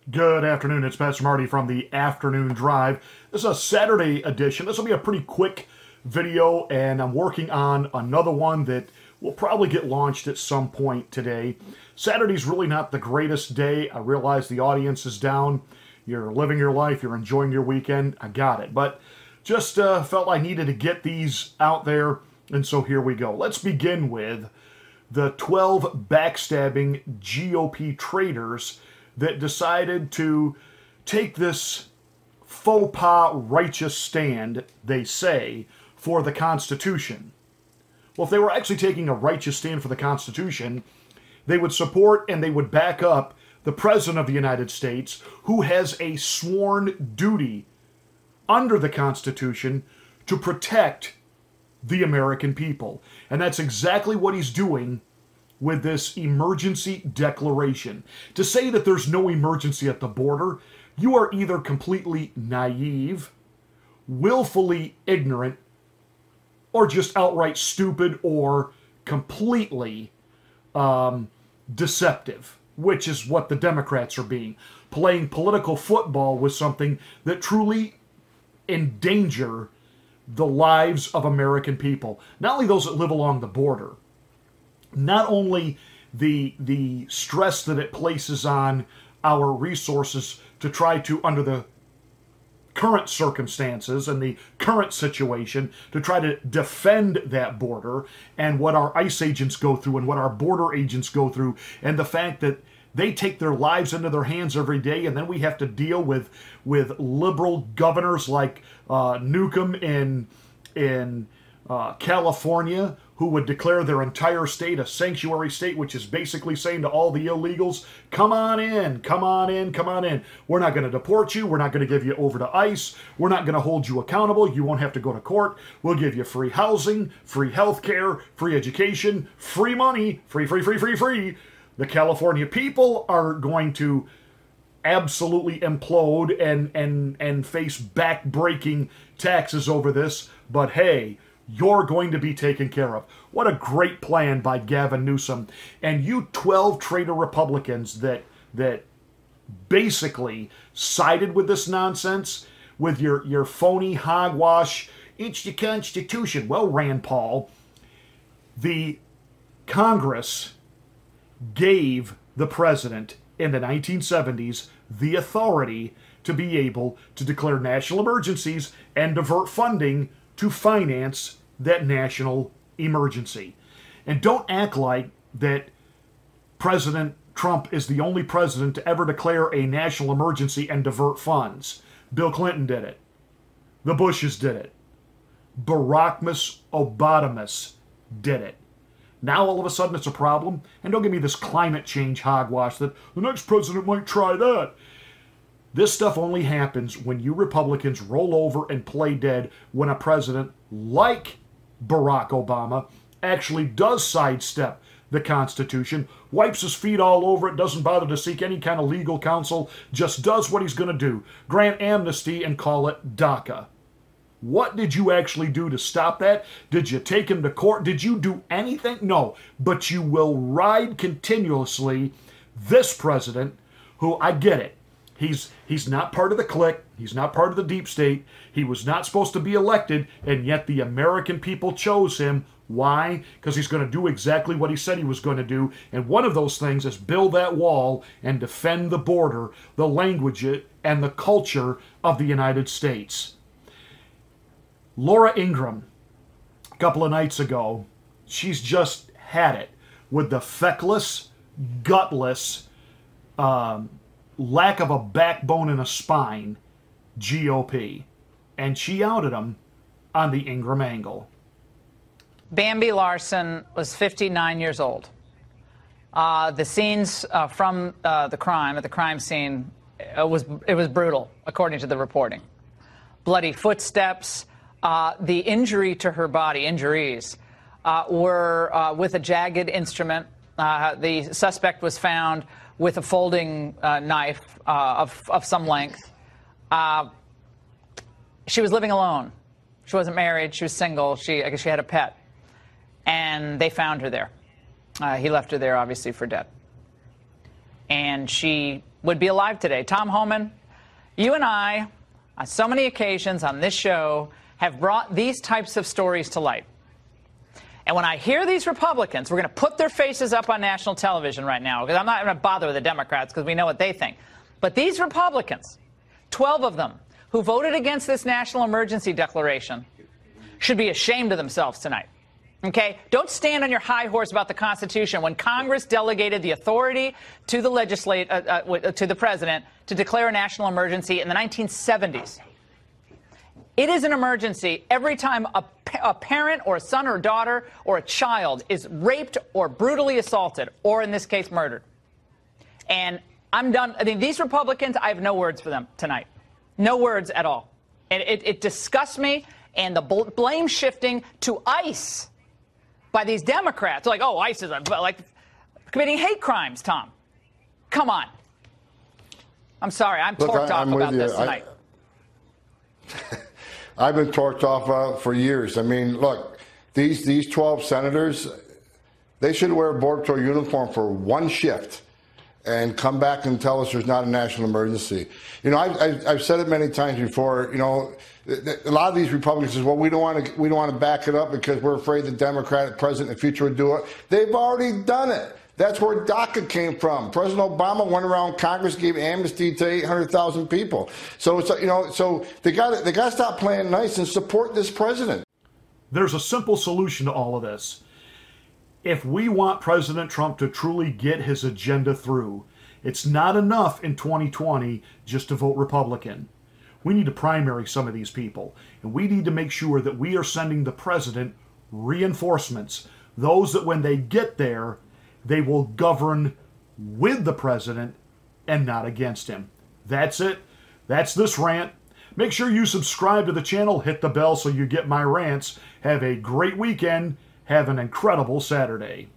Good afternoon, it's Pastor Marty from the Afternoon Drive. This is a Saturday edition. This will be a pretty quick video, and I'm working on another one that will probably get launched at some point today. Saturday's really not the greatest day. I realize the audience is down. You're living your life, you're enjoying your weekend. I got it. But just felt I needed to get these out there, and so here we go. Let's begin with the 12 backstabbing GOP traitors that decided to take this faux pas righteous stand, they say, for the Constitution. Well, if they were actually taking a righteous stand for the Constitution, they would support and they would back up the President of the United States, who has a sworn duty under the Constitution to protect the American people. And that's exactly what he's doing with this emergency declaration. To say that there's no emergency at the border, you are either completely naive, willfully ignorant, or just outright stupid or completely deceptive, which is what the Democrats are being. Playing political football with something that truly endanger the lives of American people. Not only those that live along the border, not only the stress that it places on our resources to try to, under the current circumstances and the current situation, to try to defend that border, and what our ICE agents go through and what our border agents go through, and the fact that they take their lives into their hands every day, and then we have to deal with liberal governors like Newsom in California, who would declare their entire state a sanctuary state, which is basically saying to all the illegals, come on in, come on in, come on in. We're not going to deport you. We're not going to give you over to ICE. We're not going to hold you accountable. You won't have to go to court. We'll give you free housing, free health care, free education, free money, free. The California people are going to absolutely implode and face back-breaking taxes over this, but hey, you're going to be taken care of. What a great plan by Gavin Newsom. And you 12 traitor Republicans that basically sided with this nonsense, with your phony hogwash, it's the Constitution. Well, Rand Paul, the Congress gave the president in the 1970s the authority to be able to declare national emergencies and divert funding to finance that national emergency. And don't act like that President Trump is the only president to ever declare a national emergency and divert funds. Bill Clinton did it. The Bushes did it. Barackmas Obamamus did it. Now all of a sudden it's a problem? And don't give me this climate change hogwash that the next president might try that. This stuff only happens when you Republicans roll over and play dead when a president like Barack Obama actually does sidestep the Constitution, wipes his feet all over it, doesn't bother to seek any kind of legal counsel, just does what he's going to do, grant amnesty and call it DACA. What did you actually do to stop that? Did you take him to court? Did you do anything? No, but you will ride continuously this president, who, I get it, he's not part of the clique, he's not part of the deep state, he was not supposed to be elected, and yet the American people chose him. Why? Because he's going to do exactly what he said he was going to do, and one of those things is build that wall and defend the border, the language, and the culture of the United States. Laura Ingraham, a couple of nights ago, she's just had it with the feckless, gutless, lack of a backbone and a spine GOP. And she outed them on the Ingraham angle. Bambi Larson was 59 years old. The scenes from the crime, at the crime scene, it was brutal, according to the reporting. Bloody footsteps. The injury to her body, injuries, were with a jagged instrument. The suspect was found with a folding knife of some length. She was living alone. She wasn't married. She was single. I guess she had a pet. And they found her there. He left her there, obviously, for dead. And she would be alive today. Tom Homan, you and I, on so many occasions on this show, have brought these types of stories to light. And when I hear these Republicans, we're going to put their faces up on national television right now, because I'm not going to bother with the Democrats because we know what they think. But these Republicans, 12 of them, who voted against this national emergency declaration, should be ashamed of themselves tonight. Okay? Don't stand on your high horse about the Constitution when Congress delegated the authority to the to the president to declare a national emergency in the 1970s. It is an emergency every time a parent or a son or daughter or a child is raped or brutally assaulted, or in this case, murdered. And I'm done. I mean, these Republicans, I have no words for them tonight. No words at all. And it disgusts me. And the blame shifting to ICE by these Democrats, like, oh, ICE is like committing hate crimes, Tom. Come on. I'm sorry. I'm torqued off about this tonight. I've been torqued off for years. I mean, look, these 12 senators, they should wear a Border Patrol uniform for one shift and come back and tell us there's not a national emergency. You know, I've said it many times before. You know, a lot of these Republicans say, well, we don't want to back it up because we're afraid the Democratic president in the future would do it. They've already done it. That's where DACA came from. President Obama went around Congress, gave amnesty to 800,000 people. So it's, you know, so they got to stop playing nice and support this president. There's a simple solution to all of this. If we want President Trump to truly get his agenda through, it's not enough in 2020 just to vote Republican. We need to primary some of these people, and we need to make sure that we are sending the president reinforcements, those that when they get there, they will govern with the president and not against him. That's it. That's this rant. Make sure you subscribe to the channel, hit the bell so you get my rants. Have a great weekend. Have an incredible Saturday.